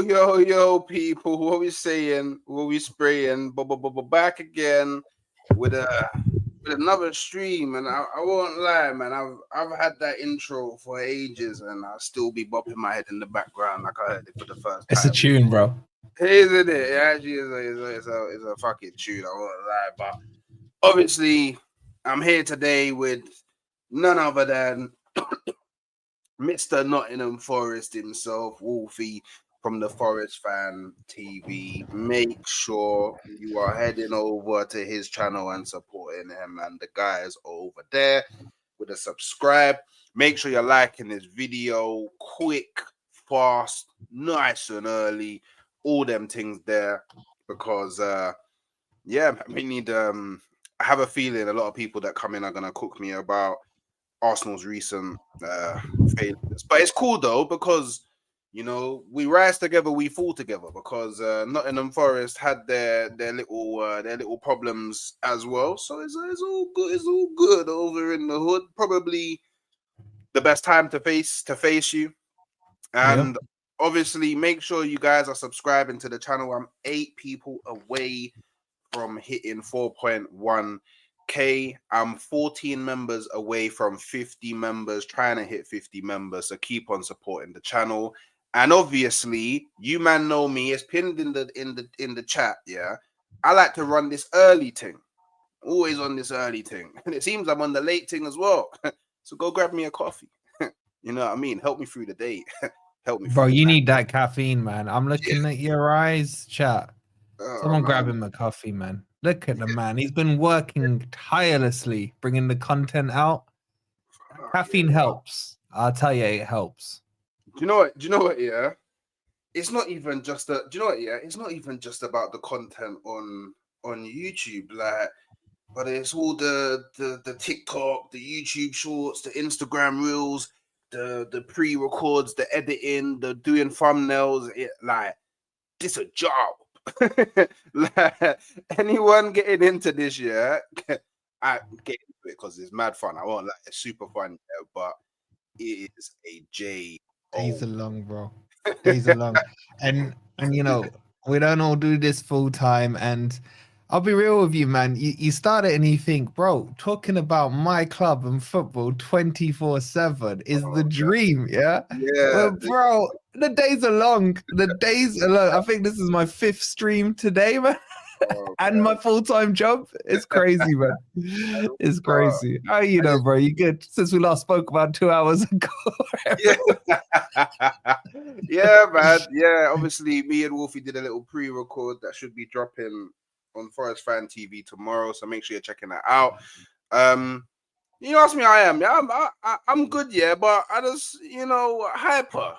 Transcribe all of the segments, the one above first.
Yo, people, what we saying? What we spraying? Back again with another stream, and I won't lie, man. I've had that intro for ages, and I'll still be bopping my head in the background like I heard it for the first It's a time. tune, bro. Isn't it? It actually is a fucking tune. I won't lie, but obviously, I'm here today with none other than Mr. Nottingham Forest himself, Wolfie from the Forest Fan TV. Make sure you are heading over to his channel and supporting him and the guys over there with a subscribe. Make sure you're liking this video quick, fast, nice and early. All them things there because we need I have a feeling a lot of people that come in are gonna cook me about Arsenal's recent failures. But it's cool though because we rise together, we fall together. Because Nottingham Forest had their little problems as well. So it's all good. It's all good over in the hood. Probably the best time to face you. And obviously, make sure you guys are subscribing to the channel. I'm 8 people away from hitting 4.1K. I'm 14 members away from 50 members, trying to hit 50 members. So keep on supporting the channel. And obviously, you man know me. It's pinned in the chat. Yeah, I like to run this early thing. Always on this early thing, and it seems I'm on the late thing as well. So go grab me a coffee. You know what I mean? Help me through the day. Help me, bro. You need that caffeine, man. I'm looking at your eyes, chat. Someone grab him a coffee, man. Look at the man. He's been working tirelessly, bringing the content out. Caffeine helps. I'll tell you, it helps. Do you know what? Yeah, it's not even just do you know what? Yeah, it's not even just about the content on YouTube, like, but it's all the TikTok, the YouTube Shorts, the Instagram Reels, the pre-records, the editing, the doing thumbnails. This a job. Like, anyone getting into this, yeah, I get into it because it's mad fun. I won't lie, it's super fun, yeah, but it is a J. Days are long, bro. Days are long, and we don't all do this full time. And I'll be real with you, man. You start it and you think, bro, talking about my club and football 24/7 is the dream, yeah. Yeah, bro, the days are long. The days are long. I think this is my 5th stream today, man. And my full-time job. It's crazy, man. It's crazy. How you know, bro? You good? Since we last spoke about 2 hours ago. Yeah, man. Yeah, obviously, me and Wolfie did a little pre-record that should be dropping on Forest Fan TV tomorrow. So make sure you're checking that out. You ask me how I am. Yeah, I'm good, yeah, but I just, hyper.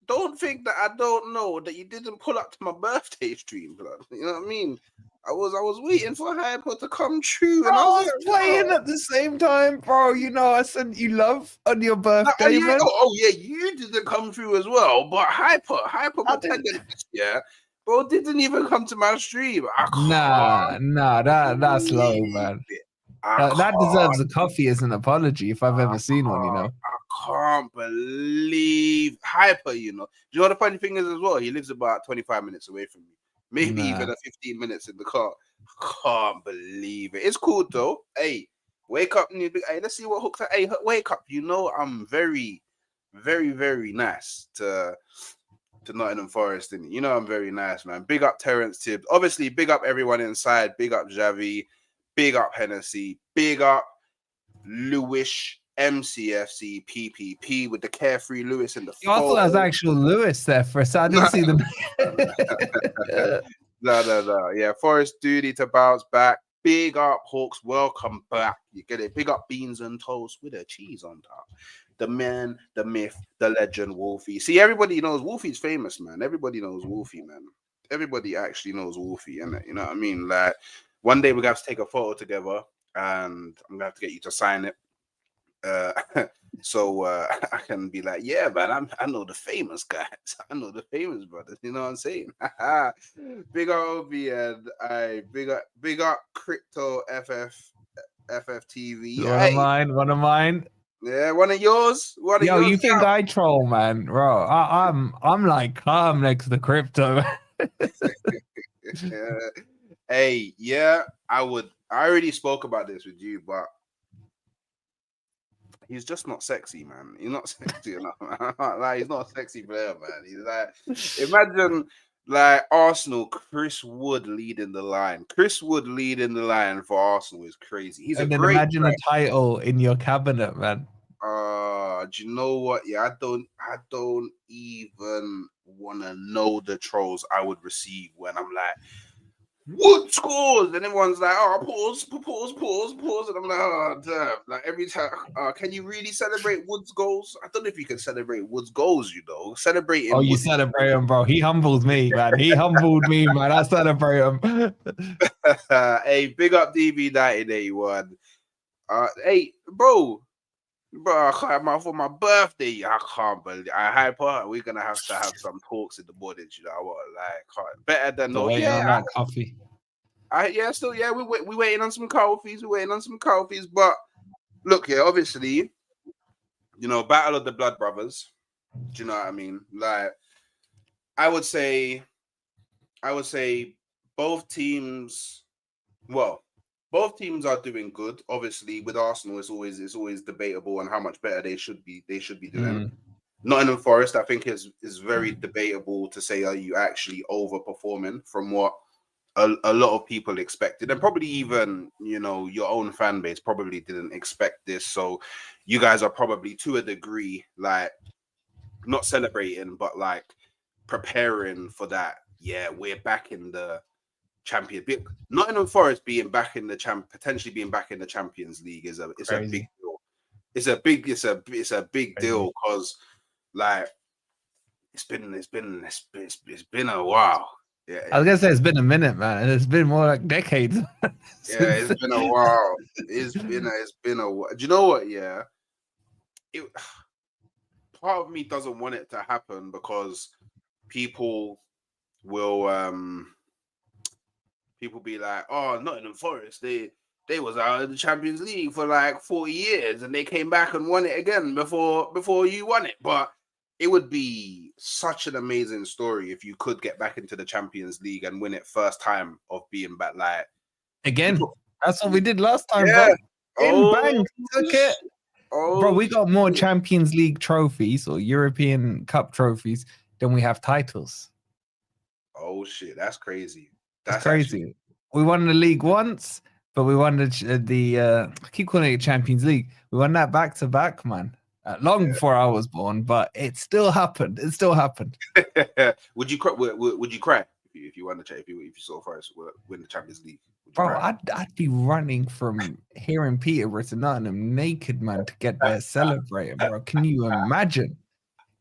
Don't think that I don't know that you didn't pull up to my birthday stream, blood. You know what I mean? I was waiting for Hyper to come true, and I was playing at the same time, bro. I sent you love on your birthday, man. Yeah, you didn't come through as well, but Hyper yeah, bro, didn't even come to my stream. That's low, man. That deserves a coffee as an apology if I've ever seen one, I can't believe Hyper, Do you know what the funny thing is as well? He lives about 25 minutes away from me. Maybe even 15 minutes in the car. I can't believe it. It's cool though. Hey, wake up. Hey, let's see what hooks are. Hey, wake up. I'm very, very, very nice to Nottingham Forest. And I'm very nice, man. Big up Terence Tibbs. Obviously, big up everyone inside. Big up Javi. Big up Hennessy. Big up Lewis. MCFC PPP with the Carefree Lewis in the I thought that was actual Lewis there for a second. I didn't see the No. Yeah, Forest duty to bounce back. Big up Hawks, welcome back. You get it. Big up Beans and Toast with a cheese on top. The man, the myth, the legend, Wolfie. See, everybody knows Wolfie's famous, man. Everybody knows Wolfie, man. Everybody actually knows Wolfie, innit? You know what I mean? Like, one day we're gonna have to take a photo together, and I'm gonna have to get you to sign it. So I can be like, yeah, man, I know the famous guys. I know the famous brothers. You know what I'm saying? Big up Obi and big up Crypto FFTV. One of mine. Yeah, one of yours. One of Yo, yours. you think I troll, man, bro? I'm like calm next to crypto. Yeah. Hey, yeah, I would. I already spoke about this with you, but he's just not sexy, man. He's not sexy enough, man. Like, he's not a sexy player, man. He's like, imagine like Arsenal, Chris Wood leading the line. Chris Wood leading the line for Arsenal is crazy. He's a And then great imagine player. a title in your cabinet, man. Do you know what? Yeah, I don't even want to know the trolls I would receive when I'm like, Wood scores, and everyone's like, "Oh, pause," and I'm like, "Oh, damn!" Like every time, can you really celebrate Wood's goals? I don't know if you can celebrate Wood's goals. Celebrating. Oh, you Wood's celebrate him, bro. He humbles me, man. He humbled me, man. I celebrate him. Hey, big up DB1981. Hey, bro, I can't, for my birthday, I can't believe I hyper. We're gonna have to have some talks in the morning. You know what? Like, better than no. Waiting on that coffee. We waiting on some coffees. We're waiting on some coffees. But look here, obviously, Battle of the Blood Brothers. Do you know what I mean? Like, I would say both teams. Well, both teams are doing good. Obviously, with Arsenal, it's always debatable on how much better they should be doing. Nottingham Forest, I think, is very debatable to say, are you actually overperforming from what a lot of people expected, and probably even your own fan base probably didn't expect this. So you guys are probably to a degree like not celebrating, but like preparing for that. Yeah, we're back in the champion. Nottingham Forest being back in the potentially being back in the Champions League is a big deal. It's a big deal because like it's been a while. Yeah, I was gonna say it's been a minute, man. It's been more like decades. Yeah, it's been a while. It's been a while. Do you know what? Yeah, part of me doesn't want it to happen because people will be like, oh, Nottingham Forest, they was out of the Champions League for like 40 years and they came back and won it again before you won it. But it would be such an amazing story if you could get back into the Champions League and win it first time of being back. Like again, that's what we did last time, yeah. bro. Bang, took it. Bro, we got more shit. Champions League trophies or European Cup trophies than we have titles. Oh shit, that's crazy. That's crazy. Actually... We won the league once, but we won the I keep calling it Champions League. We won that back to back, man. Long before I was born, but it still happened. It still happened. Would you cry? Would you cry if you won the if you saw Forest win the Champions League? Bro, I'd be running from here in Peterborough to Nottingham naked, man, to get there celebrating, bro. Can you imagine?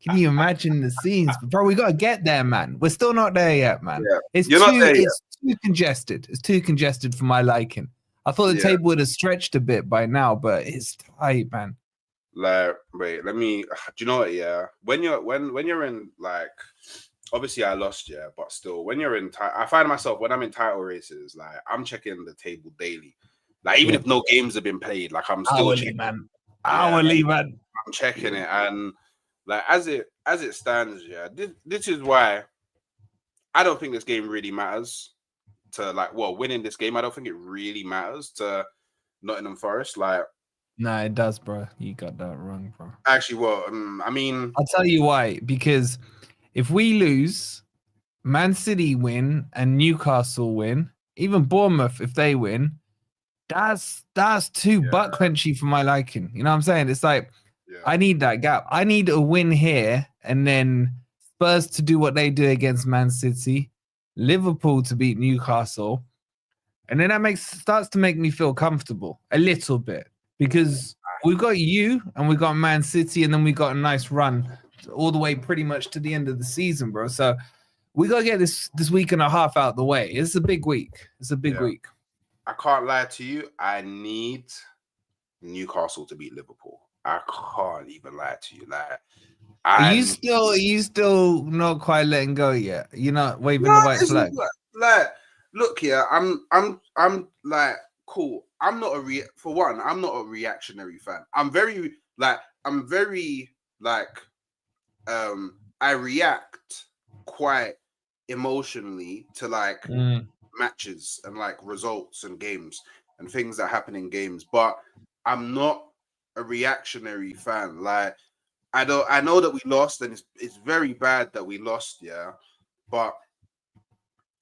Can you imagine the scenes? Bro, we got to get there, man. We're still not there yet, man. Yeah. It's too congested. It's too congested for my liking. I thought the table would have stretched a bit by now, but it's tight, man. Like, wait, let me. Do you know what? Yeah, when you're in like, obviously I lost, yeah, but still, when you're in, I find myself when I'm in title races, like I'm checking the table daily, like even if no games have been played, like I'm still checking, man. Man. I'm checking it, and like as it stands, yeah, this is why I don't think this game really matters to winning this game. I don't think it really matters to Nottingham Forest, like. No, it does, bro. You got that wrong, bro. Actually, well, I mean... I'll tell you why. Because if we lose, Man City win, and Newcastle win, even Bournemouth, if they win, that's too butt-clenchy for my liking. You know what I'm saying? It's like, I need that gap. I need a win here, and then Spurs to do what they do against Man City, Liverpool to beat Newcastle, and then that starts to make me feel comfortable a little bit. Because we've got you and we got Man City and then we got a nice run all the way pretty much to the end of the season, bro. So we got to get this week and a half out the way. It's a big week. It's a big week. I can't lie to you. I need Newcastle to beat Liverpool. I can't even lie to you. Like, are you still not quite letting go yet? You're not waving the white flag. Like, look here. I'm like, cool. I'm not I'm not a reactionary fan. I'm very like I react quite emotionally to like matches and like results and games and things that happen in games, but I'm not a reactionary fan. Like I know that we lost and it's very bad that we lost, yeah. But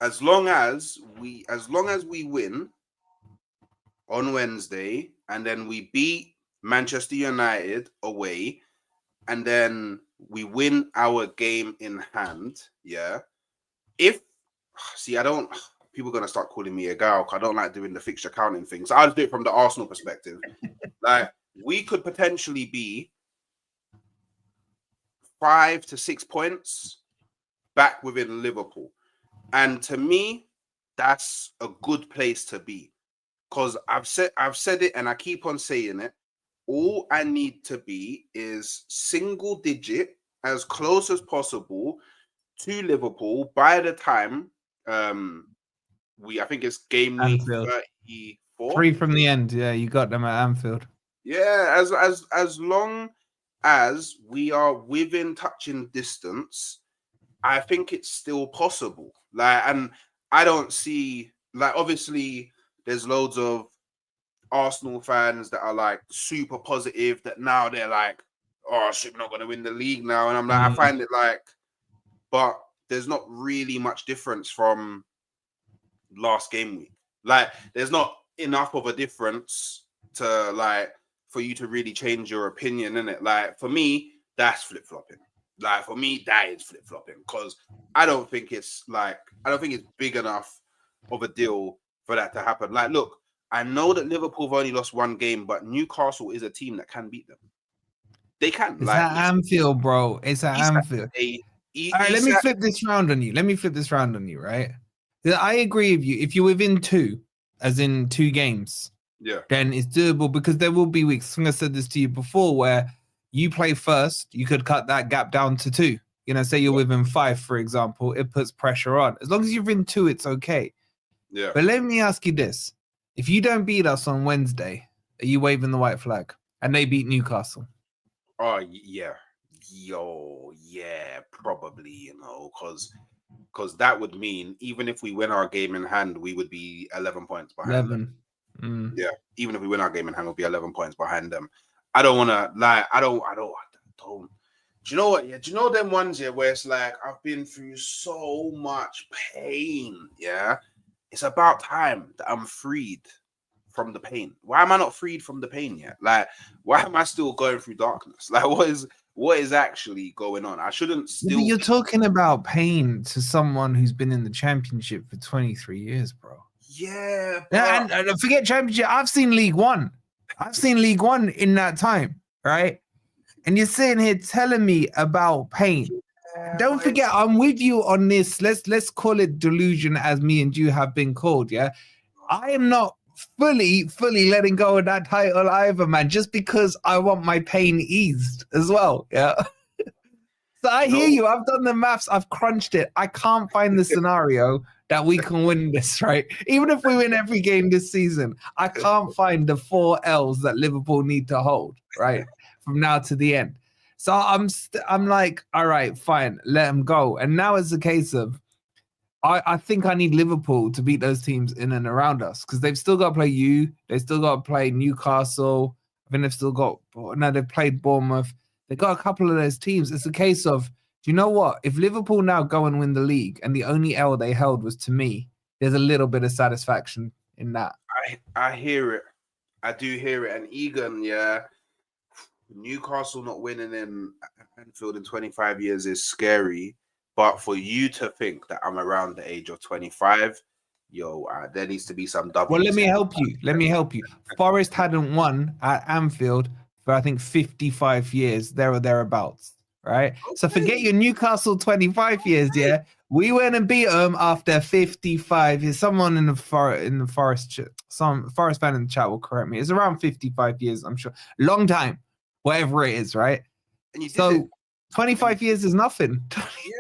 as long as we win on Wednesday and then we beat Manchester United away and then we win our game in hand, yeah. If I don't. People are gonna start calling me a gal. I don't like doing the fixture counting thing. So I'll just do it from the Arsenal perspective. Like we could potentially be 5 to 6 points back within Liverpool, and to me, that's a good place to be. Because I've said it, and I keep on saying it. All I need to be is single digit, as close as possible to Liverpool by the time I think it's game week Anfield. 34. 3 from the end. Yeah, you got them at Anfield. Yeah, as long as we are within touching distance, I think it's still possible. Like, and I don't see like obviously there's loads of Arsenal fans that are like super positive that now they're like, oh shit, we're not gonna win the league now. And I'm like, I find it like, but there's not really much difference from last game week. Like, there's not enough of a difference to like for you to really change your opinion in it. Like for me, that's flip flopping. Like for me, that is flip flopping because I don't think it's big enough of a deal for that to happen. Like, look, I know that Liverpool have only lost one game, but Newcastle is a team that can beat them. They can. It's at Anfield, bro. It's at Anfield. All right, let me flip this round on you. Right? I agree with you. If you're within 2, as in 2 games, then it's doable because there will be weeks. I think I said this to you before, where you play first, you could cut that gap down to 2. You know, say you're within 5, for example, it puts pressure on. As long as you're in 2, it's okay. Yeah. But let me ask you this: if you don't beat us on Wednesday, are you waving the white flag? And they beat Newcastle. Oh yeah. Probably, you know, because that would mean even if we win our game in hand, we would be 11 points behind them. Yeah, even if we win our game in hand, we'll be 11 points behind them. I don't want to lie. I don't. Do you know what? Yeah, do you know them ones here where it's like I've been through so much pain. Yeah, it's about time that I'm freed from the pain. Why am I not freed from the pain yet? Like, why am I still going through darkness? Like, what is actually going on? I shouldn't still. You're talking about pain to someone who's been in the championship for 23 years, bro. Yeah, and forget championship. I've seen League One. In that time, right? And you're sitting here telling me about pain. Don't forget, I'm with you on this. Let's call it delusion, as me and you have been called. Yeah, I am not fully letting go of that title either, man, just because I want my pain eased as well. Yeah. So I hear you. I've done the maths. I've crunched it. I can't find the scenario that we can win this, right? Even if we win every game this season, I can't find the 4 L's that Liverpool need to hold, right? From now to the end. So I'm like, all right, fine, let them go. And now it's a case of, I think I need Liverpool to beat those teams in and around us because they've still got to play you. They've still got to play Newcastle. I think they've played Bournemouth. They've got a couple of those teams. It's a case of, do you know what? If Liverpool now go and win the league and the only L they held was to me, there's a little bit of satisfaction in that. I hear it. I do hear it. And Egan, yeah, Newcastle not winning in Anfield in 25 years is scary. But for you to think that I'm around the age of 25, there needs to be some W's. Well, let me help you. Forest hadn't won at Anfield for, I think, 55 years, there or thereabouts, right? Okay. So forget your Newcastle 25 years, yeah? We went and beat them after 55 years. Someone in the Forest, some Forest fan in the chat will correct me. It's around 55 years, I'm sure. Long time, whatever it is, right? And you did it. 25 years is nothing.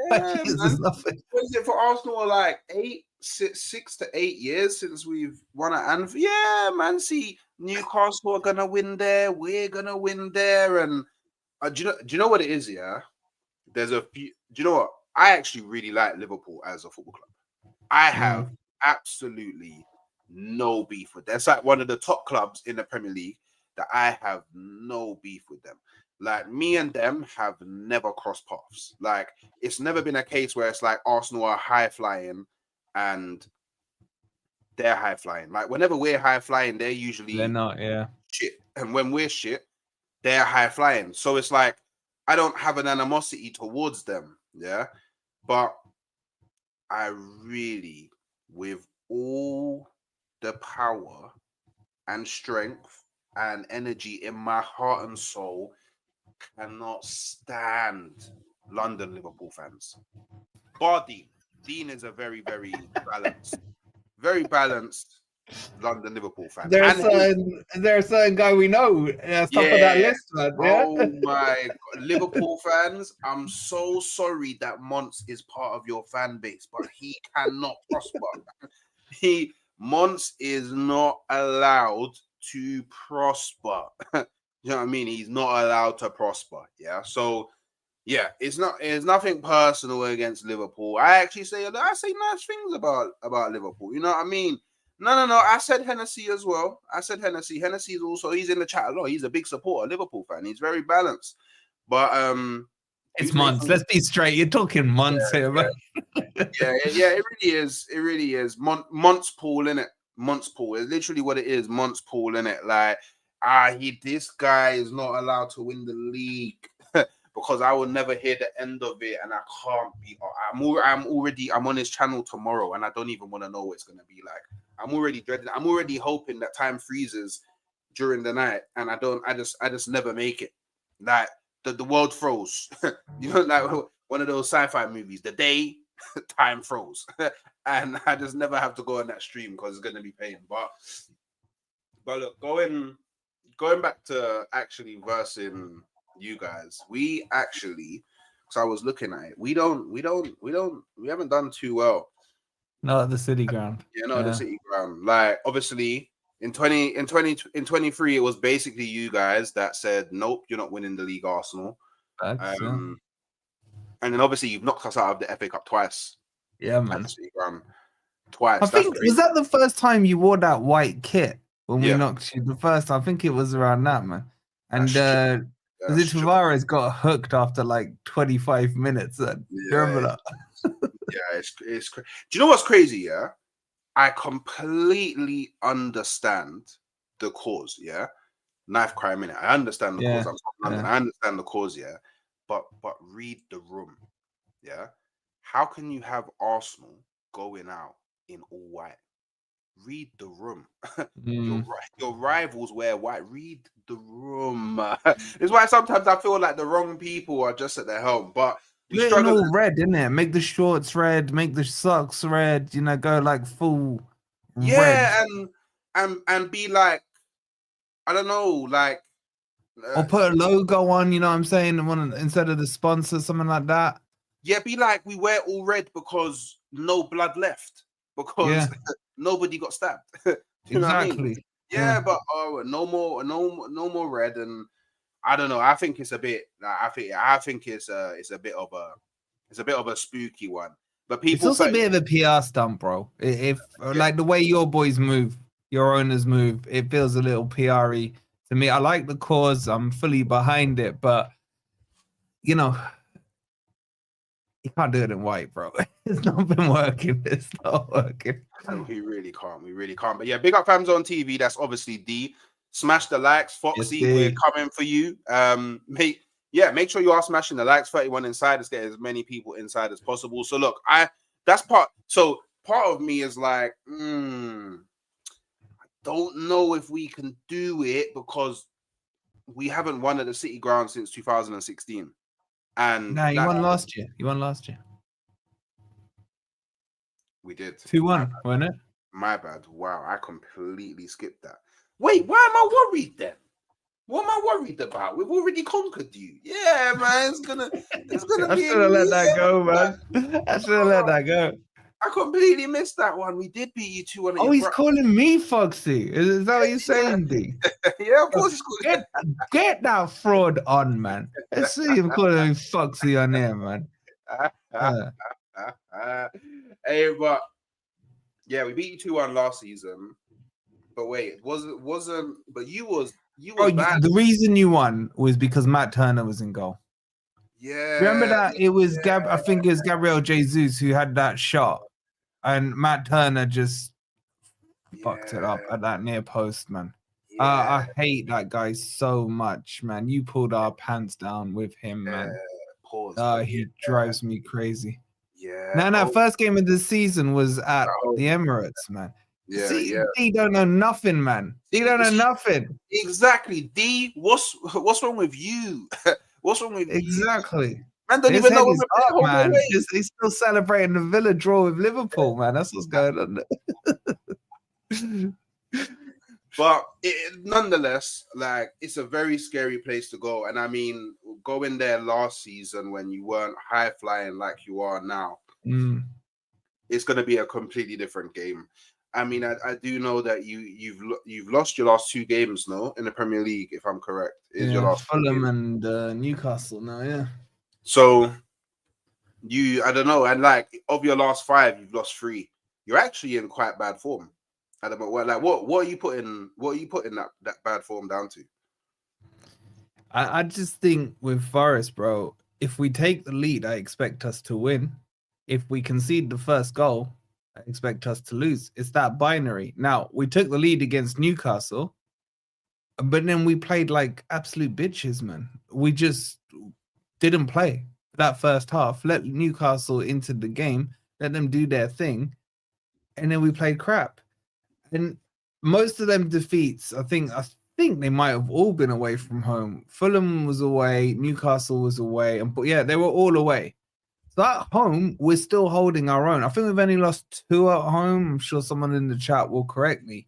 25 years is nothing. What is it for Arsenal? Like 8, 6 to 8 years since we've won at Anfield. Yeah, man. See, Newcastle are gonna win there. We're gonna win there, and do you know what it is? Yeah, there's a few. Do you know what? I actually really like Liverpool as a football club. I have absolutely no beef with them. That's like one of the top clubs in the Premier League that I have no beef with them. Like me and them have never crossed paths. Like it's never been a case where it's like Arsenal are high flying and they're high flying. Like whenever we're high flying, they're They're usually not, yeah. shit. And when we're shit, they're high flying. So it's like I don't have an animosity towards them. Yeah. But I really, with all the power and strength and energy in my heart and soul, cannot stand London Liverpool fans. Bar Dean. Dean is a very, very balanced London Liverpool fan. There's a certain guy we know top of that list, man. Yeah? Oh my God. Liverpool fans, I'm so sorry that Mons is part of your fan base, but he cannot prosper. Mons is not allowed to prosper. You know what I mean? He's not allowed to prosper. Yeah. So yeah, it's nothing personal against Liverpool. I say nice things about Liverpool. You know what I mean? No. I said Hennessy as well. I said Hennessy. Hennessy's also, he's in the chat a lot. He's a big supporter, Liverpool fan. He's very balanced. But it's months. Let's be straight. You're talking months here, man. Yeah. It really is. It really is. Months Paul, innit? Months Paul. It's literally what it is. Months Paul, innit? Like, this guy is not allowed to win the league. Because I will never hear the end of it, and I can't be. I'm on his channel tomorrow, and I don't even want to know what it's gonna be like. I'm already dreading. I'm already hoping that time freezes during the night, and I just never make it. Like the world froze. You know, like one of those sci-fi movies. The day time froze, and I just never have to go on that stream because it's gonna be pain. But look, going back to actually versing you guys, we actually, because I was looking at it, we haven't done too well. Not at the City Ground. The City Ground. Like obviously in 23 it was basically you guys that said nope, you're not winning the league, Arsenal. And then obviously you've knocked us out of the FA Cup twice. Yeah, man. At the City Ground twice. I think was that the first time you wore that white kit when we knocked you the first time? I think it was around that, man. And Tavares got hooked after like 25 minutes. Then remember that? It's crazy. Do you know what's crazy? Yeah, I completely understand the cause. Yeah, knife crime in it. I understand the cause. I'm from London. I understand the cause. Yeah, but read the room. Yeah, how can you have Arsenal going out in all white? Read the room. Your rivals wear white. Read the room. It's why sometimes I feel like the wrong people are just at their helm. But we struggle all red, isn't it? Make the shorts red, make the socks red. You know, go like full red. and be like, I don't know, like, or put a logo on. You know what I'm saying? Instead of the sponsor, something like that. Yeah, be like, we wear all red because no blood left. Because nobody got stabbed. You know what I mean? Yeah, but no more red, and I don't know. I think it's a bit. I think it's a bit of a spooky one. But people, it's also a bit of a PR stunt, bro. If like the way your boys move, your owners move, it feels a little PR-y to me. I like the cause. I'm fully behind it, but you know. You can't do it in white, bro. It's not been working. It's not working. No, we really can't. But yeah, big up fams on TV. That's obviously D. Smash the likes, Foxy. We're coming for you. Make sure you are smashing the likes. 31 inside. Let's get as many people inside as possible. So look, part of me is like, I don't know if we can do it because we haven't won at the City Ground since 2016. And no, you won last year. We did 2-1, wasn't it? My bad. Wow, I completely skipped that. Wait, why am I worried then? What am I worried about? We've already conquered you. Yeah, man, it's gonna I should have let that go, man. I should have let that go. I completely missed that one. We did beat you 2-1. Oh, he's calling me Foxy. Is that what you're saying, D? Yeah, of course he's calling. Get that fraud on, man. Let's see him calling me Foxy on here, man. Hey, but yeah, we beat you 2-1 last season. But wait, wasn't but you was bad. The reason you won was because Matt Turner was in goal. Yeah. Remember that it was I think it was Gabriel Jesus who had that shot, and Matt Turner just fucked it up at that near post, man. Yeah. I hate that guy so much, man. You pulled our pants down with him, man. He drives me crazy. Yeah. No, first game of the season was at the Emirates, man. Yeah, See, D don't know nothing, man. D don't know nothing. Exactly. D, what's wrong with you? What's wrong with you? Exactly. Man don't even know what up, man. He's still celebrating the Villa draw with Liverpool, man. That's what's going on. But nonetheless, like, it's a very scary place to go. And I mean, going there last season when you weren't high flying like you are now, it's going to be a completely different game. I mean, I do know that you've lost your last 2 games, no, in the Premier League, if I'm correct. Your last Fulham and Newcastle now, yeah. So I don't know, and like of your last 5, you've lost 3. You're actually in quite bad form. I don't know what are you putting that bad form down to? I just think with Forest, bro, if we take the lead, I expect us to win. If we concede the first goal, I expect us to lose. It's that binary. Now, we took the lead against Newcastle, but then we played like absolute bitches, man. We just didn't play that first half. Let Newcastle into the game, let them do their thing, and then we played crap. And most of them defeats, I think they might have all been away from home. Fulham was away, Newcastle was away, but yeah, they were all away. So at home, we're still holding our own. I think we've only lost 2 at home. I'm sure someone in the chat will correct me.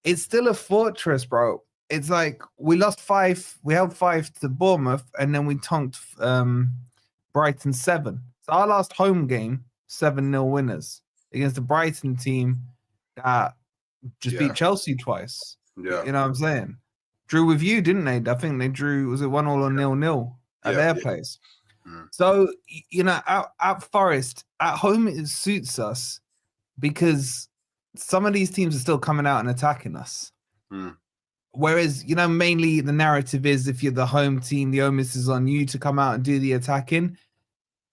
It's still a fortress, bro. It's like we lost 5. We held 5 to Bournemouth, and then we tonked Brighton 7. So our last home game, 7-0 winners against the Brighton team that just beat Chelsea twice. Yeah. You know what I'm saying? Drew with you, didn't they? I think they drew, was it 1-1 or 0-0 at their place? So, you know, at Forest, at home, it suits us because some of these teams are still coming out and attacking us. Whereas, you know, mainly the narrative is if you're the home team, the onus is on you to come out and do the attacking.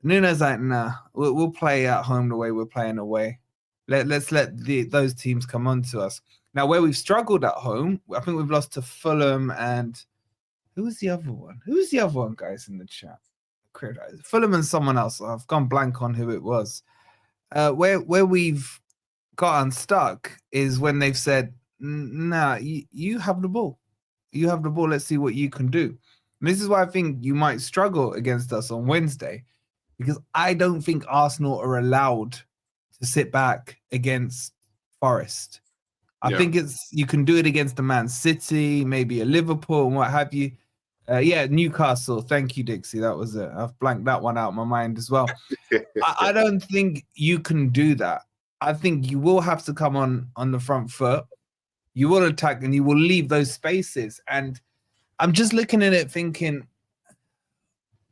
Nuno's like, nah, we'll play at home the way we're playing away. Let's let those teams come on to us. Now, where we've struggled at home, I think we've lost to Fulham and who was the other one? Who's the other one, guys, in the chat? Fulham and someone else. I've gone blank on who it was. Where we've got unstuck is when they've said, nah, you have the ball. You have the ball. Let's see what you can do. And this is why I think you might struggle against us on Wednesday, because I don't think Arsenal are allowed to sit back against Forest. I think you can do it against a Man City, maybe a Liverpool and what have you. Newcastle. Thank you, Dixie. That was it. I've blanked that one out of my mind as well. I don't think you can do that. I think you will have to come on the front foot. You will attack and you will leave those spaces. And I'm just looking at it thinking,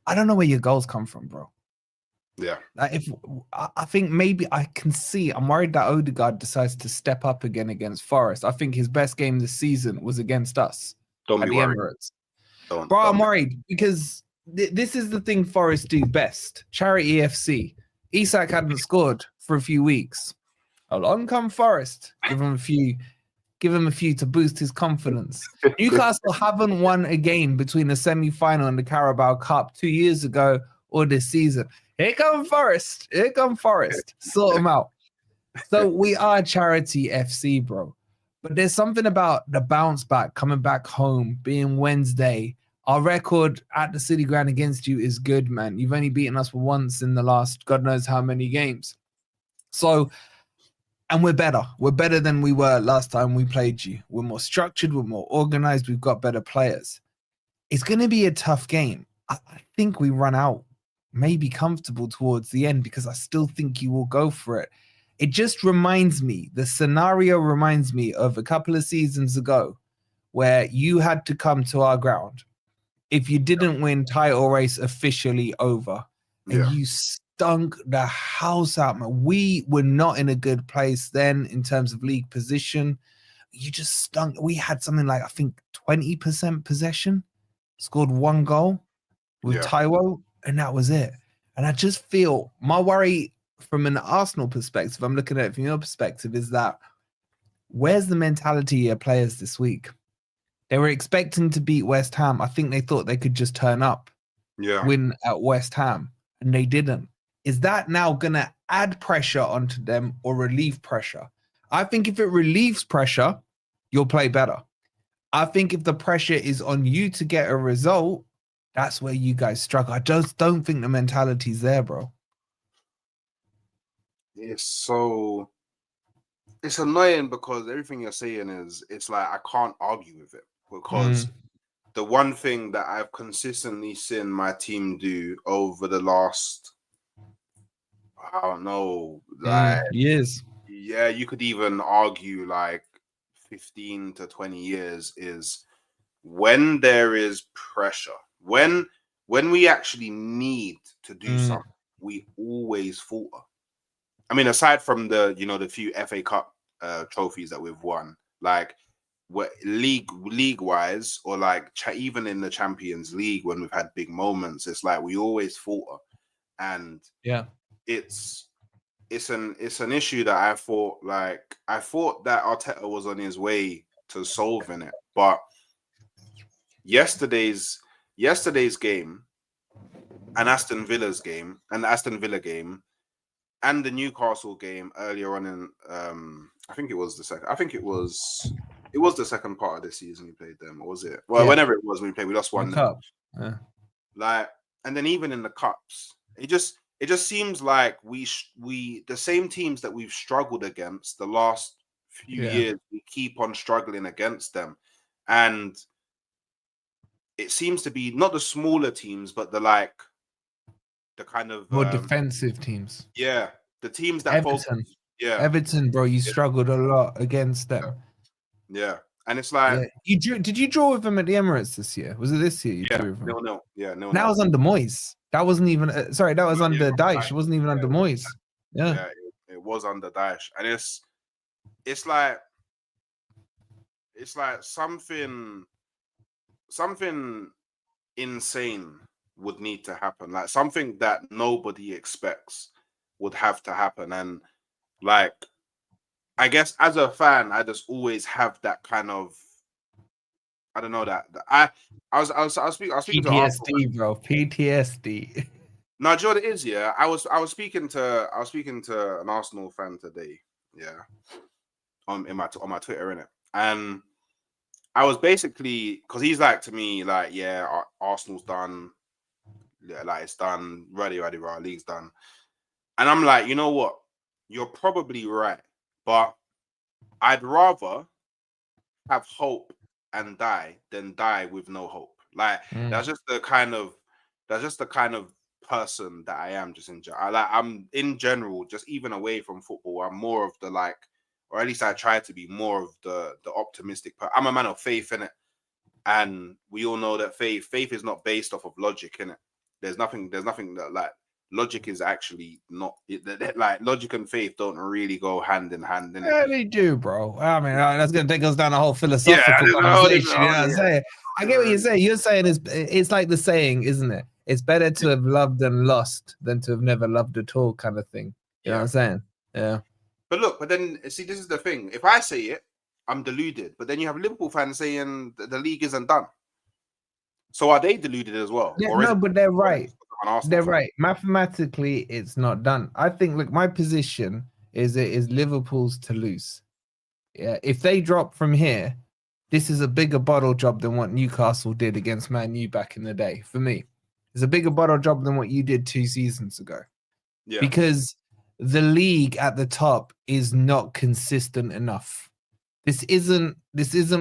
I don't know where your goals come from, bro. Yeah. Like I think maybe I can see, I'm worried that Odegaard decides to step up again against Forest. I think his best game this season was against us at the Emirates. I'm worried because this is the thing Forest do best. Charity FC. Isak hadn't scored for a few weeks. Along come Forest. Give him a few to boost his confidence. Newcastle haven't won a game between the semi-final and the Carabao Cup 2 years ago or this season. Here come Forest. Sort them out. So we are Charity FC, bro. But there's something about the bounce back, coming back home, being Wednesday. Our record at the City Ground against you is good, man. You've only beaten us once in the last God knows how many games. So, and we're better. We're better than we were last time we played you. We're more structured. We're more organized. We've got better players. It's going to be a tough game. I think we run out maybe comfortable towards the end because I still think you will go for it. it just reminds me, the scenario reminds me of a couple of seasons ago where you had to come to our ground. If you didn't win, title race officially over. And you stunk the house out, man. We were not in a good place then in terms of league position. You just stunk. We had something like, I think, 20% possession, scored 1 goal with Taiwo, and that was it. And I just feel my worry from an Arsenal perspective, I'm looking at it from your perspective, is that where's the mentality of players this week? They were expecting to beat West Ham. I think they thought they could just turn up, win at West Ham, and they didn't. Is that now going to add pressure onto them or relieve pressure? I think if it relieves pressure, you'll play better. I think if the pressure is on you to get a result, that's where you guys struggle. I just don't think the mentality's there, bro. It's annoying because everything you're saying it's like I can't argue with it, because the one thing that I've consistently seen my team do over the last, I don't know, like years. Yeah, you could even argue like 15 to 20 years, is when there is pressure, when we actually need to do something, we always falter. I mean, aside from the few FA Cup trophies that we've won, like what league wise, or like even in the Champions League when we've had big moments, it's like we always falter, and it's an issue that I thought that Arteta was on his way to solving it, but yesterday's game and Aston Villa game and the Newcastle game earlier on in I think it was the second part of the season we played them, or was it? Well, whenever it was when we played, we lost 1-0. Like, and then even in the cups, it just seems like we the same teams that we've struggled against the last few years, we keep on struggling against them, and it seems to be not the smaller teams, but the kind of more defensive teams. Yeah, the teams that Everton. Everton, bro, you struggled a lot against them. Yeah, and it's like Did you draw with them at the Emirates this year? Was it this year you drew with them? No. That was under Moyes. That wasn't even that was under Daesh. It wasn't even under Moyes. Yeah, it was under Daesh, and it's like something insane would need to happen, like something that nobody expects would have to happen. And like, I guess as a fan, I just always have that kind of, I don't know, that I was speaking PTSD, bro. PTSD. No, do you know what it is? Yeah, I was speaking to an Arsenal fan today. Yeah, on my Twitter, innit? And I was basically, because he's like to me, like, yeah, Arsenal's done. Yeah, like it's done. Ready, league's done. And I'm like, you know what? You're probably right, but I'd rather have hope and die than die with no hope. Like that's just the kind of person that I am. Just in general, I'm in general, just even away from football, I'm more of the or at least I try to be more of the optimistic. But I'm a man of faith in it, and we all know that faith is not based off of logic in it. There's nothing that like logic is actually not like logic and faith don't really go hand in hand. Yeah, they do, bro. I mean, that's gonna take us down a whole philosophical conversation. You know what I'm saying? I get what you're saying. You're saying it's like the saying, isn't it? It's better to have loved and lost than to have never loved at all, kind of thing. You know what I'm saying? Yeah. But then see, this is the thing. If I say it, I'm deluded. But then you have Liverpool fans saying the league isn't done. So are they deluded as well? Yeah, no, but they're right. They're right. Mathematically, it's not done. I think, look, my position is it is Liverpool's to lose. Yeah, if they drop from here, this is a bigger bottle job than what Newcastle did against Man U back in the day. For me, it's a bigger bottle job than what you did 2 seasons ago. Yeah, because the league at the top is not consistent enough. This isn't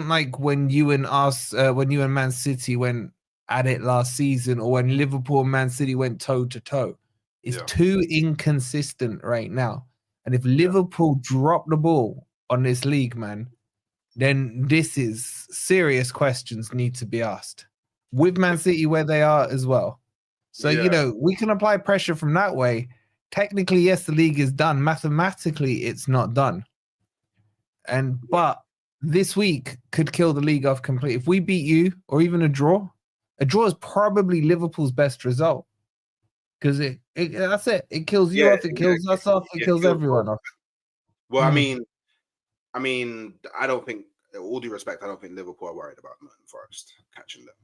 like when you and Man City went at it last season, or when Liverpool and Man City went toe to toe. It's too inconsistent right now. And if Liverpool drop the ball on this league, man, then this is serious questions need to be asked with Man City where they are as well. So, we can apply pressure from that way. Technically, yes, the league is done. Mathematically, it's not done. But this week could kill the league off completely. If we beat you or even a draw is probably Liverpool's best result. Because that's it. It kills you off, it kills us off, it kills everyone off. Well, I mean, I don't think, all due respect, I don't think Liverpool are worried about Nottingham Forest catching them.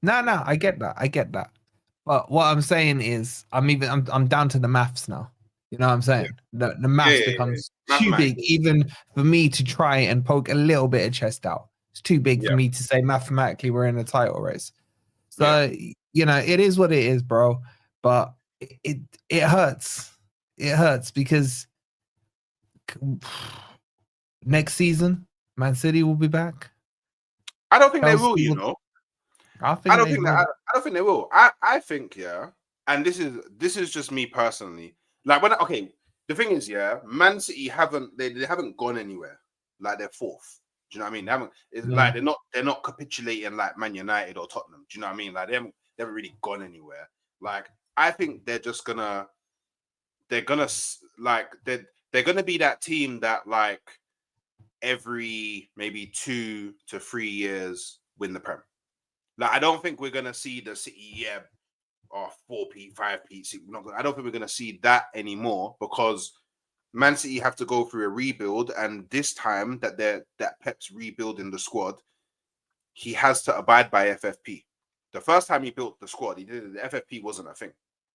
No, I get that. But what I'm saying is, I'm down to the maths now. You know what I'm saying? The maths becomes too big, even for me to try and poke a little bit of chest out. It's too big for me to say mathematically we're in a title race. So it is what it is, bro. But it hurts. It hurts because next season, Man City will be back. I don't think they will, I don't think they will. I think, and this is just me personally. Like the thing is, Man City they haven't gone anywhere. Like they're fourth. Do you know what I mean? They haven't. It's like they're not capitulating like Man United or Tottenham. Do you know what I mean? Like they haven't really gone anywhere. Like I think they're gonna be that team that like every maybe 2 to 3 years win the Prem. Like I don't think we're gonna see the City 4-peat, 5-peat. I don't think we're gonna see that anymore because Man City have to go through a rebuild, and this time that Pep's rebuilding the squad, he has to abide by FFP. The first time he built the squad, he did it. The FFP wasn't a thing.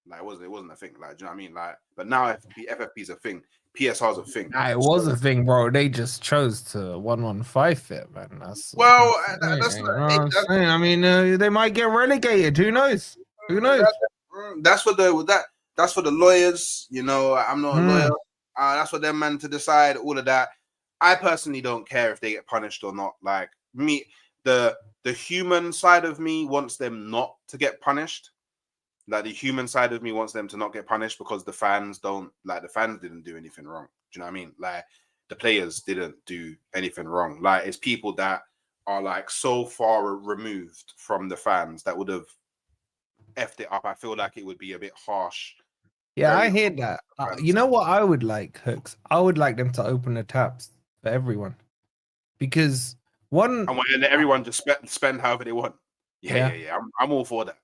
Like it wasn't a thing. Like, do you know what I mean? Like, but now FFP is a thing. PSR's a thing. Nah, it was a thing, bro. They just chose to 115 it, man. That's I mean, they might get relegated. Who knows? That's for the lawyers. I'm not a lawyer. That's for them, man, to decide all of that. I personally don't care if they get punished or not. Like me, the human side of me wants them not to get punished. Like the human side of me wants them to not get punished because the fans didn't do anything wrong. Do you know what I mean? Like the players didn't do anything wrong. Like it's people that are like so far removed from the fans that would have effed it up. I feel like it would be a bit harsh. Yeah, I hear that. You know what I would like, Hooks? I would like them to open the taps for everyone. Because and let everyone just spend however they want. Yeah. I'm all for that.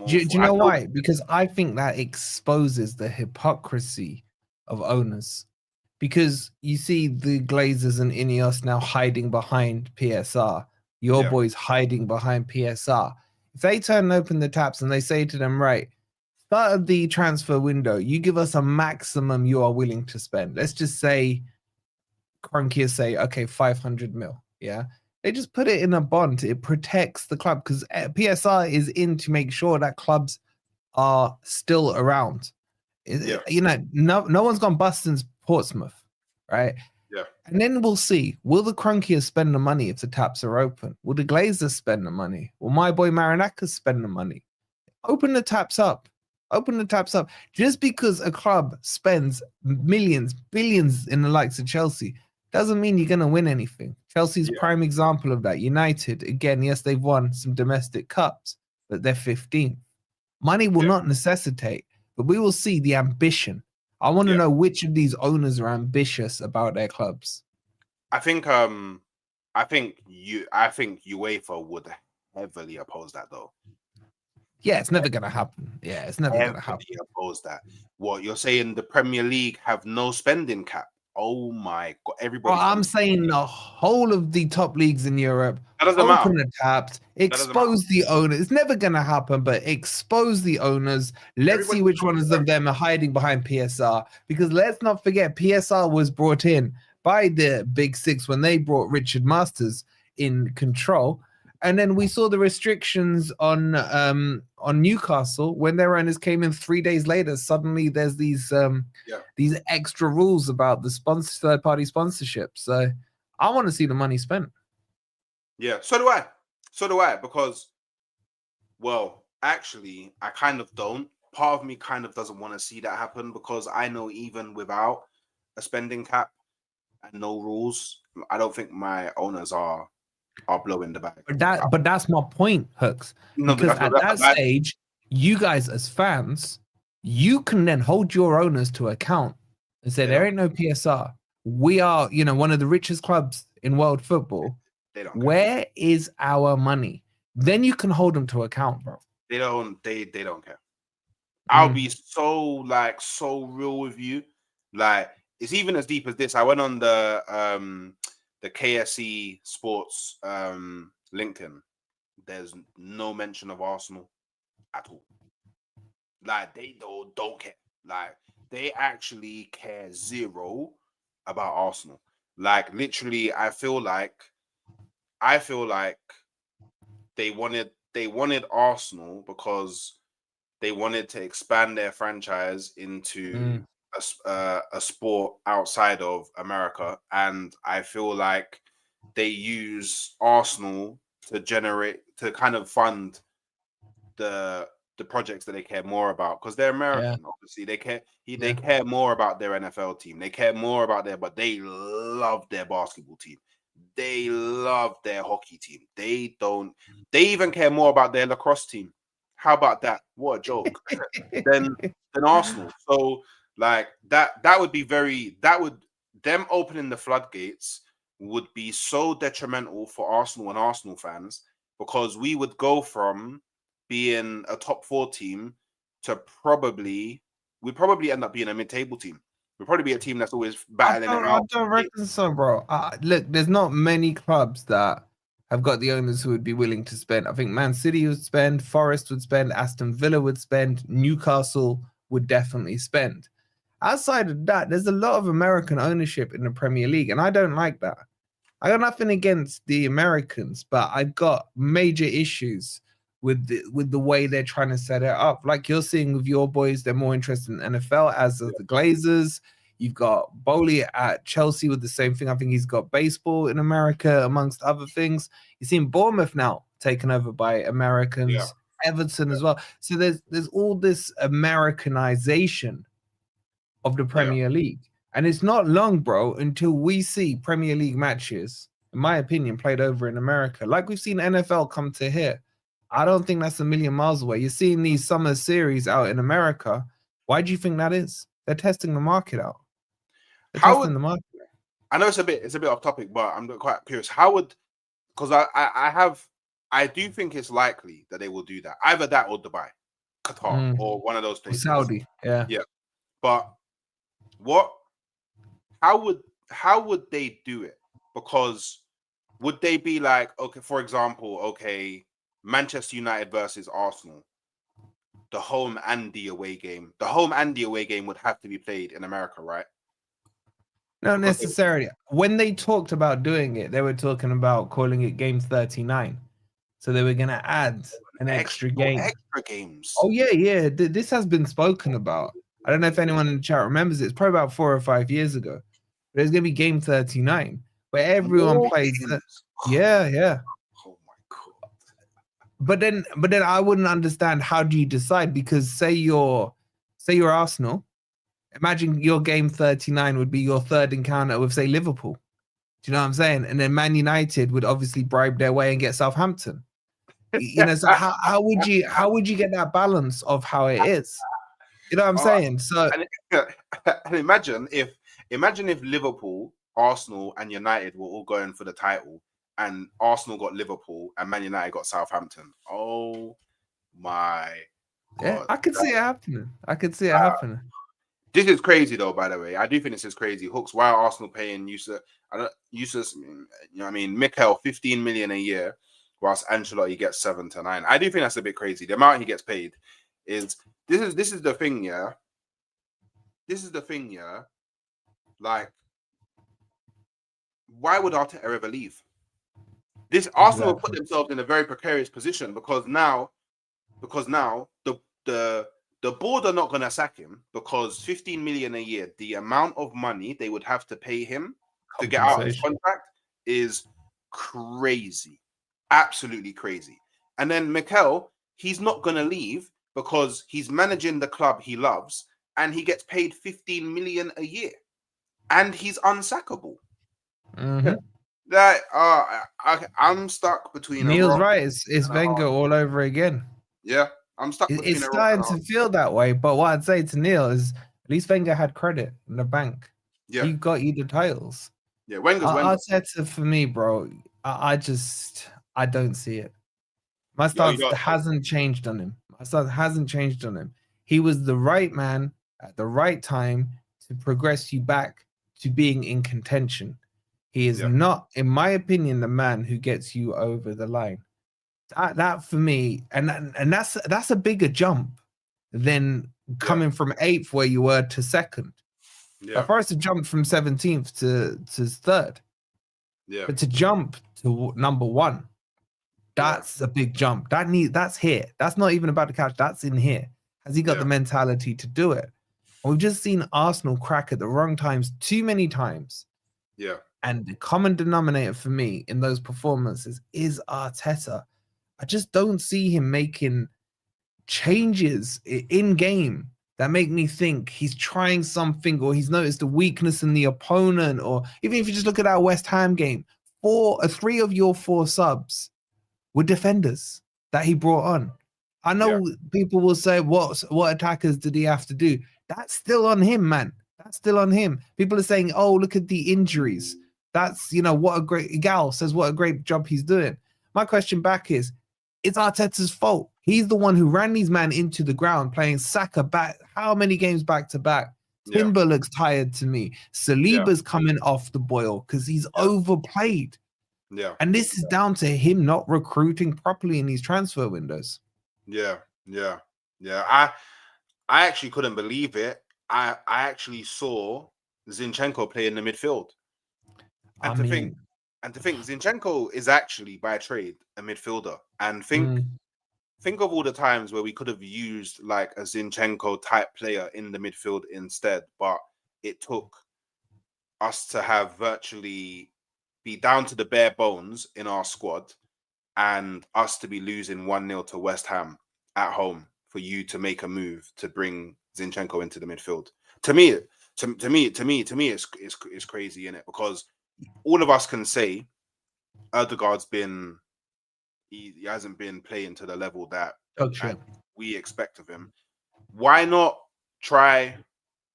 Do you know why? Because I think that exposes the hypocrisy of owners. Because you see the Glazers and Ineos now hiding behind PSR. Your boys hiding behind PSR. If they turn and open the taps and they say to them, right, start of the transfer window, you give us a maximum you are willing to spend. Let's just say, Cronkier say, okay, 500 mil. Yeah. They just put it in a bond. It protects the club because PSR is in to make sure that clubs are still around. No one's gone bust since Portsmouth, right? Yeah. And then we'll see. Will the Cronkiers spend the money if the taps are open? Will the Glazers spend the money? Will my boy Marinakis spend the money? Open the taps up. Open the taps up. Just because a club spends millions, billions in the likes of Chelsea doesn't mean you're going to win anything. Chelsea's prime example of that. United, again, yes, they've won some domestic cups, but they're 15th. Money will not necessitate, but we will see the ambition. I want to know which of these owners are ambitious about their clubs. I think UEFA would heavily oppose that, though. Yeah, it's never going to happen. Yeah, it's never going to happen. Oppose that. What you're saying? The Premier League have no spending cap. Oh my God! Everybody. Well, I'm saying the whole of the top leagues in Europe open the taps, expose the owners. It's never going to happen, but expose the owners. Let's see which ones of them are hiding behind PSR. Because let's not forget, PSR was brought in by the Big Six when they brought Richard Masters in control. And then we saw the restrictions on Newcastle when their owners came in 3 days later. Suddenly, there's these extra rules about the third-party sponsorship. So, I want to see the money spent. Yeah, so do I. Because, well, actually, I kind of don't. Part of me kind of doesn't want to see that happen because I know even without a spending cap and no rules, I don't think my owners are blowing the bag. But that's my point, Hooks. No, but Because that's at not that bad. stage, you guys as fans, you can then hold your owners to account and say there ain't no PSR. We are, one of the richest clubs in world football. They don't care. Where is our money? Then you can hold them to account, bro. They don't care. I'll be so real with you. Like, it's even as deep as this. I went on the KSE Sports LinkedIn. There's no mention of Arsenal at all. Like, they don't care. Like, they actually care zero about Arsenal. Like, literally, I feel like they wanted Arsenal because they wanted to expand their franchise into a sport outside of America, and I feel like they use Arsenal to kind of fund the projects that they care more about, because they're American. Obviously, they care more about their NFL team. They care more about but they love their basketball team. They love their hockey team. They even care more about their lacrosse team. How about that? What a joke. than Arsenal. So like that would be them opening the floodgates would be so detrimental for Arsenal and Arsenal fans, because we would go from being a top 4 team to we'd probably end up being a mid-table team. We'd probably be a team that's always battling. I don't reckon so, bro. Look, there's not many clubs that have got the owners who would be willing to spend. I think Man City would spend, Forest would spend, Aston Villa would spend, Newcastle would definitely spend. Outside of that, there's a lot of American ownership in the Premier League, and I don't like that. I got nothing against the Americans, but I've got major issues with the way they're trying to set it up. Like you're seeing with your boys, they're more interested in NFL, as are the Glazers. You've got Bowley at Chelsea with the same thing. I think he's got baseball in America, amongst other things. You're seeing Bournemouth now taken over by Americans, Everton as well. So there's all this Americanization of the Premier League. And it's not long, bro, until we see Premier League matches, in my opinion, played over in America. Like we've seen NFL come to here. I don't think that's a million miles away. You're seeing these summer series out in America. Why do you think that is? They're testing the market out. The market. I know it's a bit off topic, but I'm quite curious. Because I do think it's likely that they will do that. Either that or Dubai, Qatar, or one of those places. Saudi, yeah. But how would they do it? Because would they be like, okay, for example, Manchester United versus Arsenal, the home and the away game. The home and the away game would have to be played in America, right? Not necessarily. When they talked about doing it, they were talking about calling it Game 39. So they were going to add an extra game. Extra games. Oh, yeah. This has been spoken about. I don't know if anyone in the chat remembers it. It's probably about 4 or 5 years ago. But it's going to be Game 39, where everyone plays. Yeah. Oh, my God. But then I wouldn't understand, how do you decide? Because say you're Arsenal. Imagine your Game 39 would be your third encounter with, say, Liverpool. Do you know what I'm saying? And then Man United would obviously bribe their way and get Southampton. So how would you get that balance of how it is? You know what I'm saying? So and imagine if Liverpool, Arsenal, and United were all going for the title, and Arsenal got Liverpool and Man United got Southampton. Oh my God. Yeah, I could see it happening. This is crazy, though. By the way, I do think this is crazy. Hooks, why are Arsenal paying Mikel 15 million a year, whilst Ancelotti gets 7 to 9? I do think that's a bit crazy. The amount he gets paid is this is the thing, yeah. This is the thing, yeah. Like, why would Arteta ever leave? Arsenal put themselves in a very precarious position because now the board are not going to sack him, because 15 million a year, the amount of money they would have to pay him to get out of his contract is crazy. Absolutely crazy. And then Mikel, he's not going to leave because he's managing the club he loves and he gets paid 15 million a year. and he's unsackable. Mm-hmm. That I'm stuck between a Neil's rock right. It's and a Wenger hard. all over again. Yeah, I'm stuck between It's a rock and starting a hard. to feel that way. But what I'd say to Neil is, at least Wenger had credit in the bank. Yeah, He got you the titles. yeah. Wenger's Wenger. Arteta for me, bro. I don't see it. My Yo, you stance know, hasn't changed on him. My stance hasn't changed on him. He was the right man at the right time to progress you back to being in contention. He is yeah, not, in my opinion, the man who gets you over the line. That for me, and that's a bigger jump than coming from 8th where you were to 2nd. yeah, Forest have jumped from 17th to 3rd, yeah, but to jump to number 1, that's a big jump. That's here. That's not even about the couch. That's in here. Has he got the mentality to do it? We've just seen Arsenal crack at the wrong times too many times. yeah. And the common denominator for me in those performances is Arteta. I just don't see him making changes in game that make me think he's trying something or he's noticed a weakness in the opponent. Or even if you just look at our West Ham game, 3 of your 4 subs were defenders that he brought on. I know people will say, what attackers did he have to do? That's still on him, man. That's still on him. People are saying, oh, look at the injuries. That's, what a great, Gal says, what a great job he's doing. My question back is, it's Arteta's fault. He's the one who ran these men into the ground, playing Saka back, how many games back to back? Timber looks tired to me. Saliba's coming off the boil because he's overplayed. Yeah. And this is down to him not recruiting properly in these transfer windows. Yeah. I actually couldn't believe it. I actually saw Zinchenko play in the midfield. And to think Zinchenko is actually by trade a midfielder. And think of all the times where we could have used like a Zinchenko type player in the midfield instead, but it took us to have virtually be down to the bare bones in our squad and us to be losing 1-0 to West Ham at home for you to make a move to bring Zinchenko into the midfield. To me, it's crazy, innit? Because all of us can say Erdegaard's been he hasn't been playing to the level that we expect of him. Why not try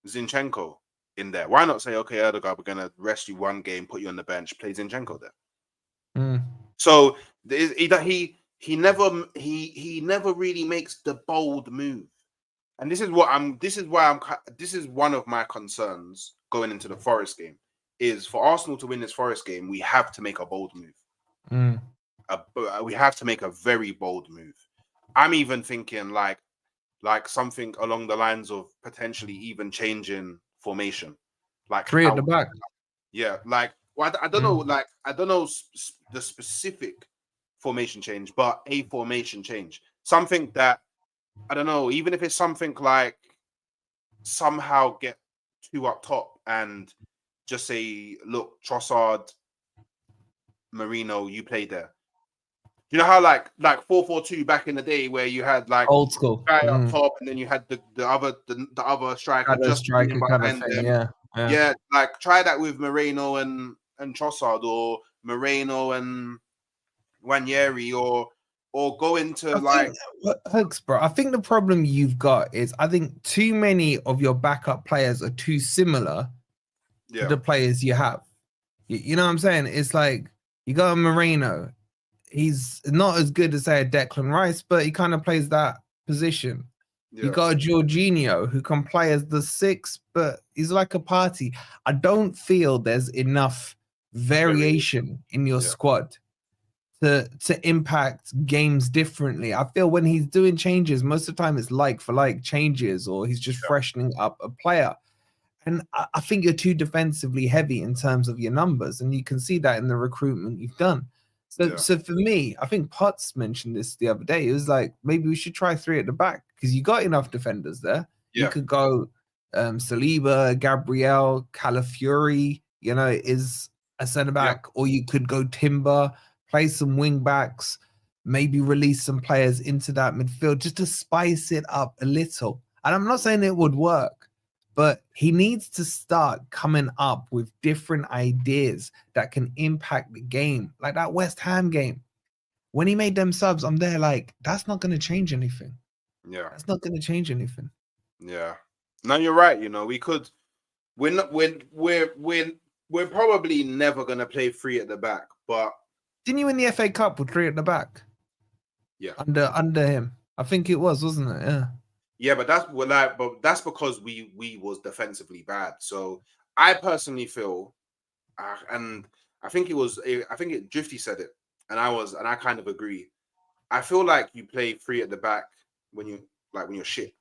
Zinchenko in there? Why not say, okay, Erdegaard, we're gonna rest you 1 game, put you on the bench, play Zinchenko there. So he never really makes the bold move, and this is one of my concerns going into the Forest game. Is for Arsenal to win this Forest game, we have to make a bold move. We have to make a very bold move. I'm even thinking like something along the lines of potentially even changing formation, like 3 at the back. Yeah, like I don't know, I don't know the specific formation change, but a formation change, something that I don't know, even if it's something like somehow get 2 up top and just say, look, Trossard, Marino, you play there. You know how like 4-4-2 back in the day where you had like old school guy up top and then you had the other striker just kind of thing, yeah, like try that with Moreno and Trossard, or Moreno and Wanyeri, or go into Hooks, bro. I think the problem you've got is I think too many of your backup players are too similar to the players you have. You know what I'm saying? It's like you got a Moreno. He's not as good as say a Declan Rice, but he kind of plays that position. You got a Jorginho who can play as the 6, but he's like a party. I don't feel there's enough variation in your squad to impact games differently. I feel when he's doing changes, most of the time it's like for like changes, or he's just freshening up a player. And I think you're too defensively heavy in terms of your numbers, and you can see that in the recruitment you've done. So for me, I think Potts mentioned this the other day. It was like, maybe we should try 3 at the back because you got enough defenders there. You could go Saliba, Gabriel, Calafiori, is a centre back, or you could go Timber, play some wing backs, maybe release some players into that midfield just to spice it up a little. And I'm not saying it would work, but he needs to start coming up with different ideas that can impact the game, like that West Ham game. When he made them subs, I'm there like, that's not going to change anything. Yeah, that's not going to change anything. Yeah, no, you're right. You know, we could. We're not. We're probably never gonna play three at the back, but didn't you win the FA Cup with three at the back? Yeah, under him, I think it was, wasn't it? Yeah. Yeah, but that's because we was defensively bad. So I personally feel, and I think Drifty said it, and I kind of agree. I feel like you play three at the back when you're shit.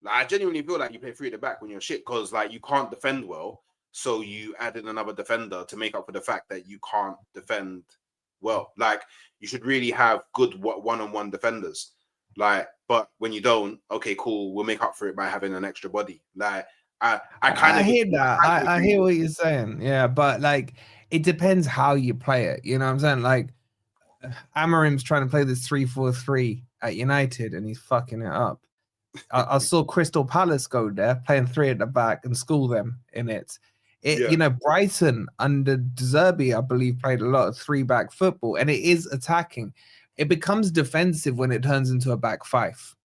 Like, I genuinely feel like you play three at the back when you're shit because like you can't defend well, so you add in another defender to make up for the fact that you can't defend well. Like you should really have good one-on-one defenders. Like, but when you don't, okay, cool, we'll make up for it by having an extra body. Like, I hear that. I hear what you're saying. Yeah, but like it depends how you play it. You know what I'm saying? Like Amarim's trying to play this 3-4-3 at United and he's fucking it up. I saw Crystal Palace go there playing three at the back and school them in it. You know, Brighton under De Zerbi, I believe, played a lot of three-back football, and it is attacking. It becomes defensive when it turns into a back five.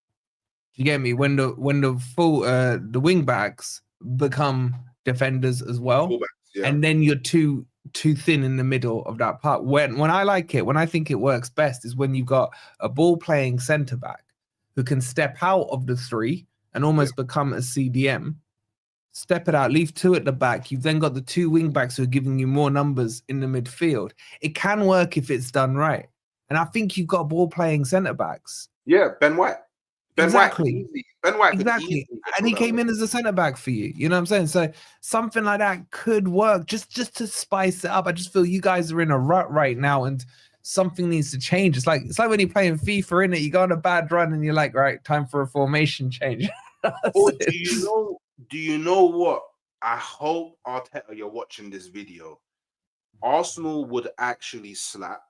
You get me? When the wing backs become defenders as well, and then you're too thin in the middle of that part. When I like it, when I think it works best, is when you've got a ball-playing centre back who can step out of the three and almost become a CDM. Step it out, leave two at the back. You've then got the two wing backs who are giving you more numbers in the midfield. It can work if it's done right. And I think you've got ball playing centre backs. Yeah, Ben White. Exactly. Ben White exactly. And he came in as a centre back for you. You know what I'm saying? So something like that could work just to spice it up. I just feel you guys are in a rut right now and something needs to change. It's like when you're playing FIFA, innit? You go on a bad run and you're like, right, time for a formation change. Oh, do you know what? I hope Arteta, you're watching this video. Arsenal would actually slap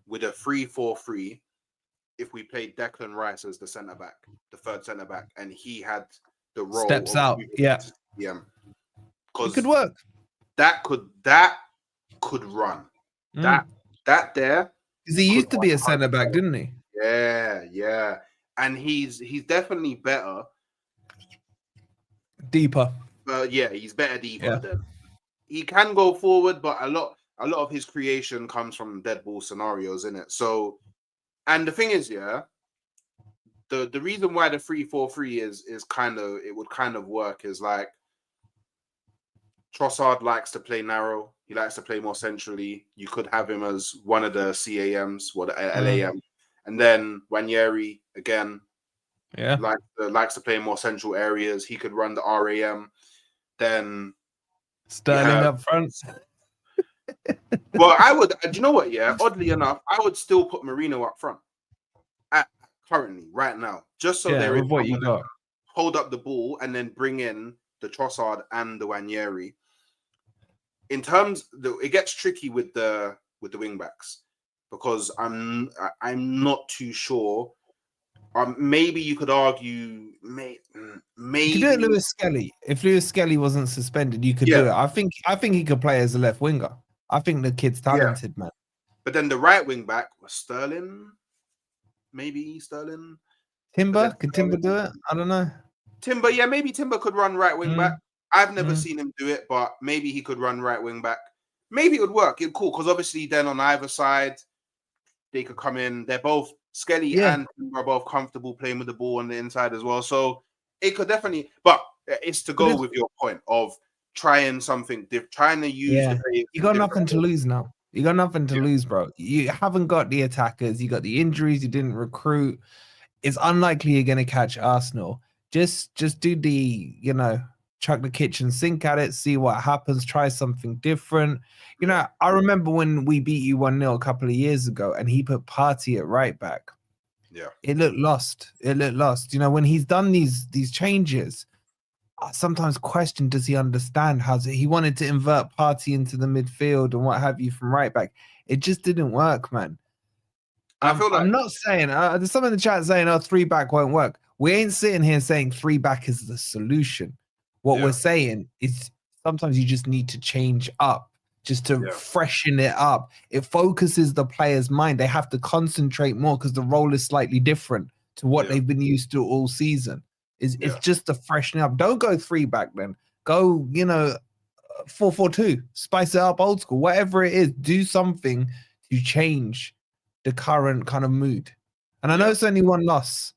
with a 3-4-3 if we played Declan Rice as the centre back, the third centre back, and he had the role steps out. Yeah. Because it could work. That could run. That there. Because he used to be a centre back, didn't he? Yeah. And he's definitely better. Deeper. He's better deeper. Than he can go forward, but a lot of his creation comes from dead ball scenarios, innit? So, and the thing is, the reason why the 3-4-3 is kind of work is like Trossard likes to play narrow. He likes to play more centrally. You could have him as one of the CAMs or the LAM. And then Wanyeri, again, likes to play in more central areas. He could run the RAM. Then Sterling up front. Well, I would. Do you know what? Yeah, oddly enough, I would still put Marino up front. Currently, right now, just so there is what you got. Hold up the ball and then bring in the Trossard and the Wanyeri. In terms, it gets tricky with the wing backs because I'm not too sure. Maybe you could argue, maybe you could do it, Lewis Skelly. If Lewis Skelly wasn't suspended, you could do it. I think he could play as a left winger. I think the kid's talented, man. But then the right wing back was Sterling. Maybe Sterling. Timber? Could Timber do it? I don't know. Timber, maybe Timber could run right wing back. I've never seen him do it, but maybe he could run right wing back. Maybe it would work. It'd cool because obviously then on either side they could come in. They're both Skelly and Timber are both comfortable playing with the ball on the inside as well. So it could definitely, but it's to go with your point of trying something different, trying to use the play. You got nothing to lose now. You got nothing to lose, bro. You haven't got the attackers. You got the injuries. You didn't recruit. It's unlikely you're going to catch Arsenal. Just do the, chuck the kitchen sink at it, see what happens, try something different. I remember when we beat you 1-0 a couple of years ago and he put Partey at right back. Yeah. It looked lost. When he's done these changes, I sometimes question, does he understand he wanted to invert Partey into the midfield and what have you from right back. It just didn't work, man. I feel like I'm not saying there's some in the chat saying 3 back won't work. We ain't sitting here saying 3-back is the solution. What we're saying is sometimes you just need to change up just to freshen it up. It focuses the player's mind. They have to concentrate more because the role is slightly different to what they've been used to all season. It's just to freshen up. Don't go 3-back then. Go, 4-4-2. Spice it up old school. Whatever it is, do something to change the current kind of mood. And I know it's only one loss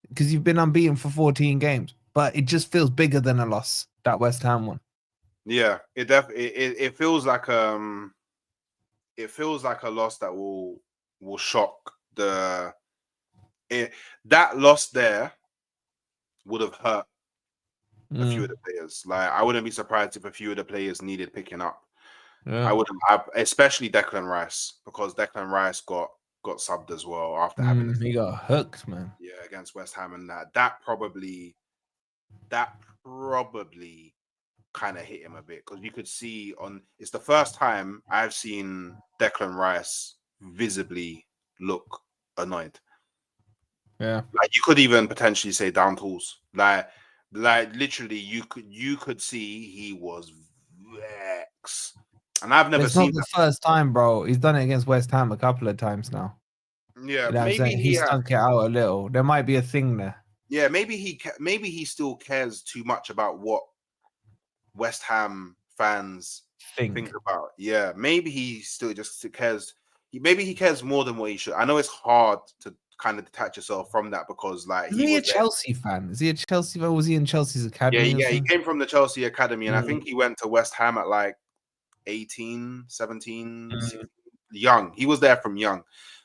because you've been unbeaten for 14 games, but it just feels bigger than a loss, that West Ham one. Yeah, it feels like a loss that will shock that loss there would have hurt a few of the players. Like, I wouldn't be surprised if a few of the players needed picking up. I wouldn't, especially Declan Rice, because Declan Rice got subbed as well after having he got hooked, man. Yeah, against West Ham, and that probably kind of hit him a bit, because you could see it's the first time I've seen Declan Rice visibly look annoyed. Yeah, like you could even potentially say down tools. Like literally, you could see he was vexed, and I've never seen. It's not the first time, bro. He's done it against West Ham a couple of times now. Yeah, you know maybe he stunk it out a little. There might be a thing there. Yeah, maybe he still cares too much about what West Ham fans think about. Yeah, maybe he still just cares. Maybe he cares more than what he should. I know it's hard to kind of detach yourself from that, because like is he a Chelsea fan? Is he a Chelsea fan? Was he in Chelsea's academy? Yeah, he came from the Chelsea academy, and I think he went to West Ham at like 18, 17, 16, young. He was there from young.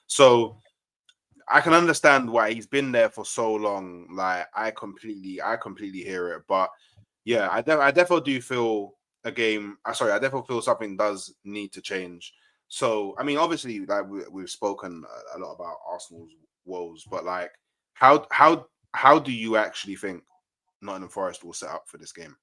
So I can understand why he's been there for so long. Like, I completely hear it. But yeah, I definitely do feel I definitely feel something does need to change. So, I mean, obviously, like we've spoken a lot about Arsenal's woes, but like, how do you actually think Nottingham Forest will set up for this game?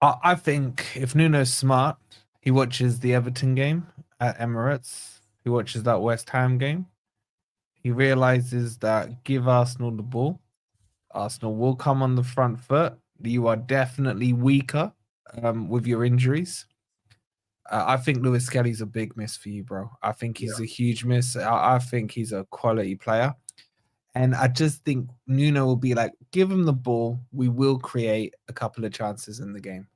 I think if Nuno's smart, he watches the Everton game at Emirates. He watches that West Ham game. He realizes that give Arsenal the ball, Arsenal will come on the front foot. You are definitely weaker with your injuries. I think Lewis Skelly's a big miss for you, bro. I think he's a huge miss. I think he's a quality player. And I just think Nuno will be like, give him the ball. We will create a couple of chances in the game.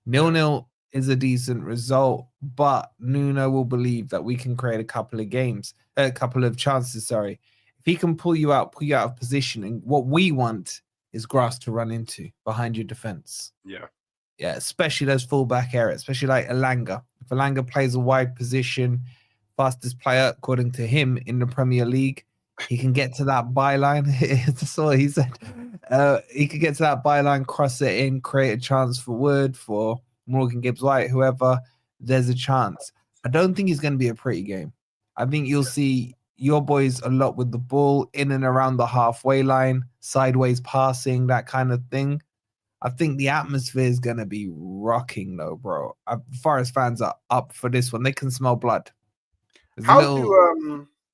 0-0 is a decent result, but Nuno will believe that we can create a couple of chances, sorry. If he can pull you out of position, and what we want is grass to run into behind your defense. Yeah, especially those fullback areas, especially like Elanga. If Elanga plays a wide position, fastest player, according to him, in the Premier League, he can get to that byline. That's all he said. He could get to that byline, cross it in, create a chance for Wood, for Morgan Gibbs-White, whoever. There's a chance. I don't think it's going to be a pretty game. I think you'll see your boys a lot with the ball in and around the halfway line, sideways passing, that kind of thing. I think the atmosphere is going to be rocking, though, bro. Forest fans are up for this one. They can smell blood.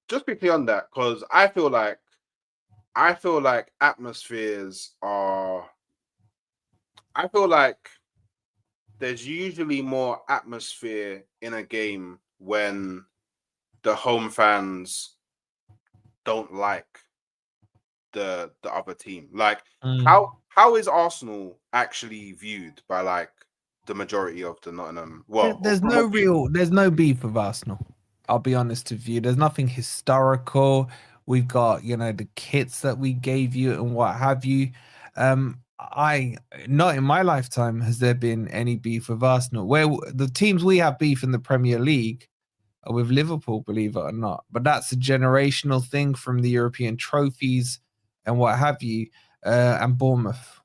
Just quickly on that, because I feel like atmospheres are. I feel like there's usually more atmosphere in a game when the home fans don't like the other team. Like, how is Arsenal actually viewed by like the majority of the Nottingham? Well, there's no beef with Arsenal. I'll be honest with you. There's nothing historical. We've got, the kits that we gave you and what have you. Not in my lifetime has there been any beef with Arsenal. Where the teams we have beef in the Premier League are with Liverpool, believe it or not. But that's a generational thing from the European trophies and what have you. And Bournemouth.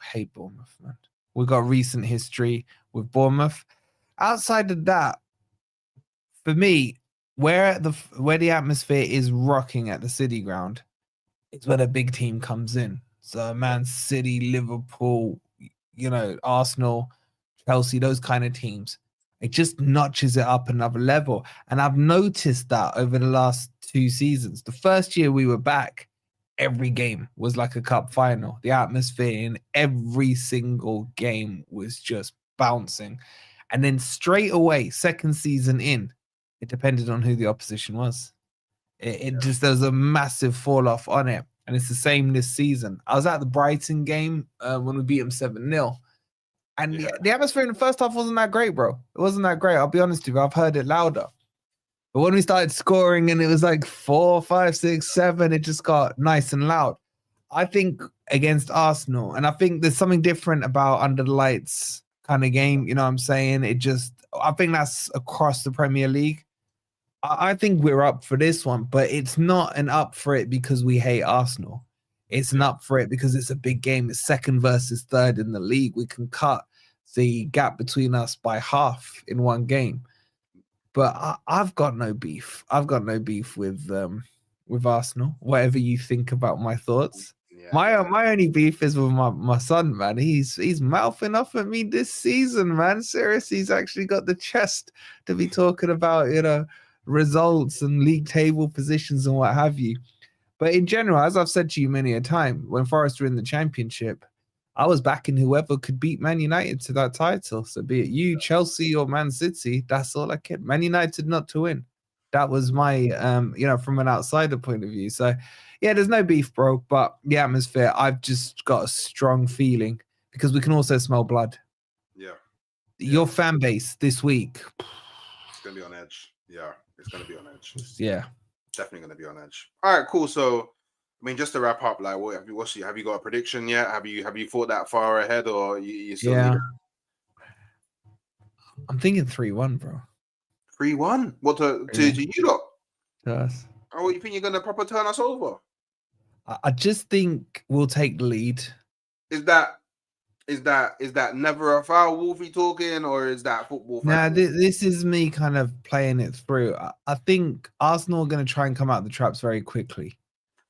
I hate Bournemouth, man. We've got recent history with Bournemouth. Outside of that, for me, where the atmosphere is rocking at the City Ground is where the big team comes in. So Man City, Liverpool, Arsenal, Chelsea, those kind of teams. It just notches it up another level. And I've noticed that over the last 2 seasons. The first year we were back, every game was like a cup final. The atmosphere in every single game was just bouncing. And then straight away, second season in, it depended on who the opposition was. It just, there was a massive fall off on it. And it's the same this season. I was at the Brighton game when we beat them 7-0. And the atmosphere in the first half wasn't that great, bro. It wasn't that great. I'll be honest with you. I've heard it louder. But when we started scoring and it was like 4, 5, 6, 7, it just got nice and loud. I think against Arsenal, and I think there's something different about under the lights kind of game. You know what I'm saying? I think that's across the Premier League. I think we're up for this one, but it's not an up for it because we hate Arsenal. It's an up for it because it's a big game. It's second versus third in the league. We can cut the gap between us by half in one game. But I've got no beef. I've got no beef with Arsenal. Whatever you think about my thoughts. My only beef is with my son, man. He's mouthing off at me this season, man. Seriously, he's actually got the chest to be talking about, results and league table positions and what have you. But in general, as I've said to you many a time, when Forest were in the Championship, I was backing whoever could beat Man United to that title. So be it you, Chelsea, or Man City, that's all I cared. Man United not to win. That was my, from an outsider point of view. So, yeah, there's no beef, bro. But the atmosphere, I've just got a strong feeling because we can also smell blood. Yeah. Your fan base this week. It's going to be on edge. Yeah, it's going to be on edge. Yeah. Definitely going to be on edge. All right, cool. So, I mean, just to wrap up, like, have you got a prediction yet? Have you thought that far ahead, or you still need it? I'm thinking 3-1, bro. 3-1? What to you lot? To us. Oh, you think you're gonna proper turn us over? I just think we'll take the lead. Is that never a foul, Wolfie talking, or is that football? Nah, this is me kind of playing it through. I think Arsenal are going to try and come out the traps very quickly.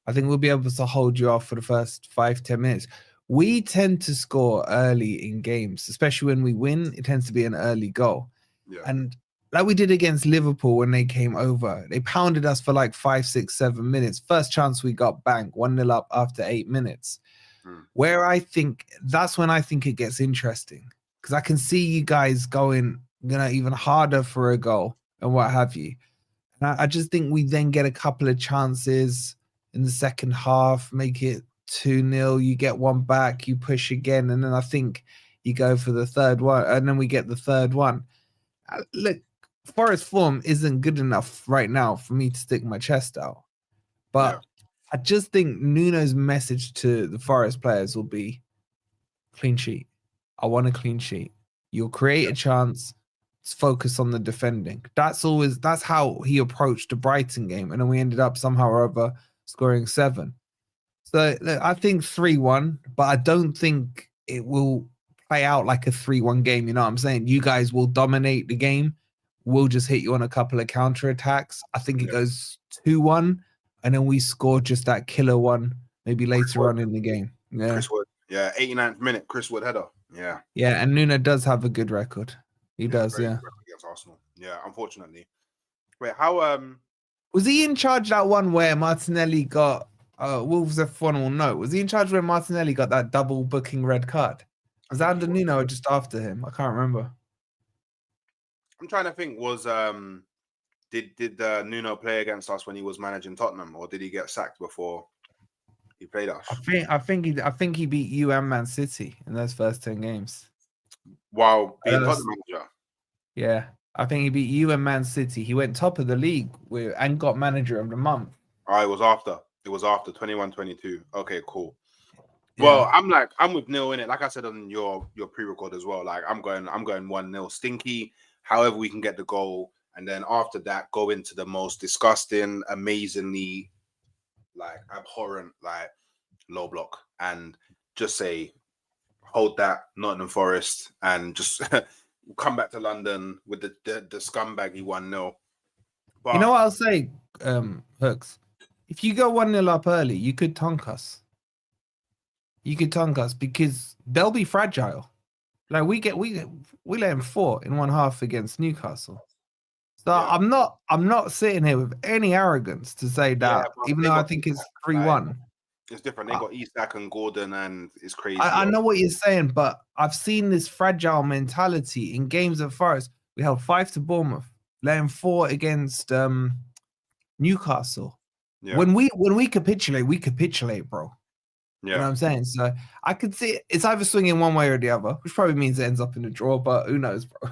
I think we'll be able to hold you off for the first 5-10 minutes. We tend to score early in games, especially when we win. It tends to be an early goal. Yeah. And like we did against Liverpool when they came over, they pounded us for like 5, 6, 7 minutes. First chance we got, bang, 1-0 up after 8 minutes. Where I think that's when I think it gets interesting because I can see you guys going, even harder for a goal and what have you. And I just think we then get a couple of chances in the second half, make it 2-0, you get one back, you push again, and then I think you go for the third one, and then we get the third one. Look, Forest form isn't good enough right now for me to stick my chest out. But I just think Nuno's message to the Forest players will be clean sheet. I want a clean sheet. You'll create a chance. Let's focus on the defending. That's how he approached the Brighton game. And then we ended up somehow or other scoring 7. So look, I think 3-1, but I don't think it will play out like a 3-1 game. You know what I'm saying? You guys will dominate the game. We'll just hit you on a couple of counterattacks. I think it goes 2-1. And then we score just that killer one, maybe later on in the game. Yeah. Chris Wood. Yeah, 89th minute, Chris Wood header. Yeah. Yeah, and Nuno does have a good record. He does, yeah. Against Arsenal. Yeah, unfortunately. Wait, how was he in charge that one where Martinelli got Wolves F1 will know? Was he in charge where Martinelli got that double booking red card? Was that under Nuno or just after him? I can't remember. I'm trying to think, was Did Nuno play against us when he was managing Tottenham, or did he get sacked before he played us? I think he beat you and Man City in those first 10 games. While being Tottenham manager. Yeah, I think he beat you and Man City. He went top of the league and got manager of the month. Oh, it was after 21-22. Okay, cool. Yeah. Well, I'm with Neil in it. Like I said on your pre-record as well. Like I'm going 1-0 stinky. However, we can get the goal. And then after that, go into the most disgusting, amazingly, abhorrent, low block. And just say, hold that, Nottingham Forest, and just come back to London with the scumbaggy 1-0. But, you know what I'll say, Hooks? If you go 1-0 up early, you could tonk us. You could tonk us because they'll be fragile. Like we let them 4 in one half against Newcastle. So yeah. I'm not sitting here with any arrogance to say that, even though I think it's 3-1. It's different. They got Isak and Gordon, and it's crazy. I know what you're saying, but I've seen this fragile mentality in games at Forest. We held 5 to Bournemouth, letting 4 against Newcastle. Yeah. When we capitulate, bro. Yeah. You know what I'm saying? So I could see it's either swinging one way or the other, which probably means it ends up in a draw, but who knows, bro?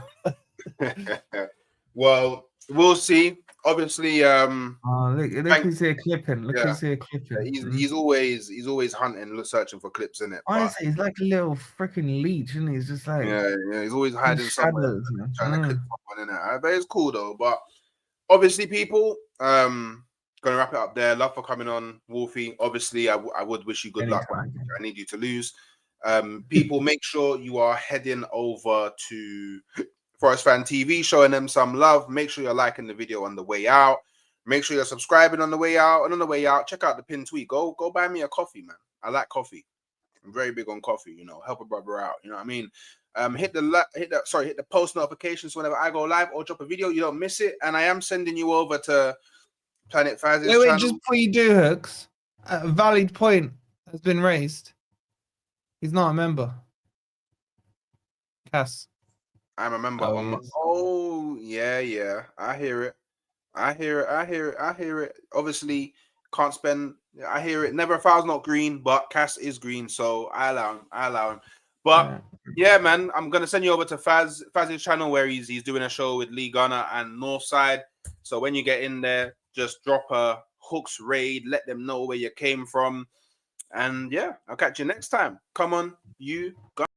Well, we'll see. Obviously, look who's here clipping. Look who's here clipping. He's always hunting, searching for clips in it. Honestly, he's like a little freaking leech, and he's just like he's always hiding somewhere, shadows, man. trying to clip someone in it. But it's cool though. But obviously, people, gonna wrap it up there. Love for coming on, Wolfie. Obviously, I would wish you good luck. I need you to lose. People, make sure you are heading over to Forest Fan TV, showing them some love. Make sure you're liking the video on the way out. Make sure you're subscribing on the way out. And on the way out, check out the pinned tweet. Go buy me a coffee, man. I like coffee. I'm very big on coffee, you know, help a brother out. You know what I mean? Hit the post notifications whenever I go live or drop a video. You don't miss it. And I am sending you over to Planet Faz's channel. Wait, just before you do, Hooks, a valid point has been raised. He's not a member. Cass. I'm a member. Yeah. I hear it. Obviously, can't spend. I hear it. Never a foul's not green, but Cass is green, so I allow him. But yeah, man, I'm gonna send you over to Faz's channel where he's doing a show with Lee Gunner and Northside. So when you get in there, just drop a Hooks raid. Let them know where you came from, and yeah, I'll catch you next time. Come on, you guys.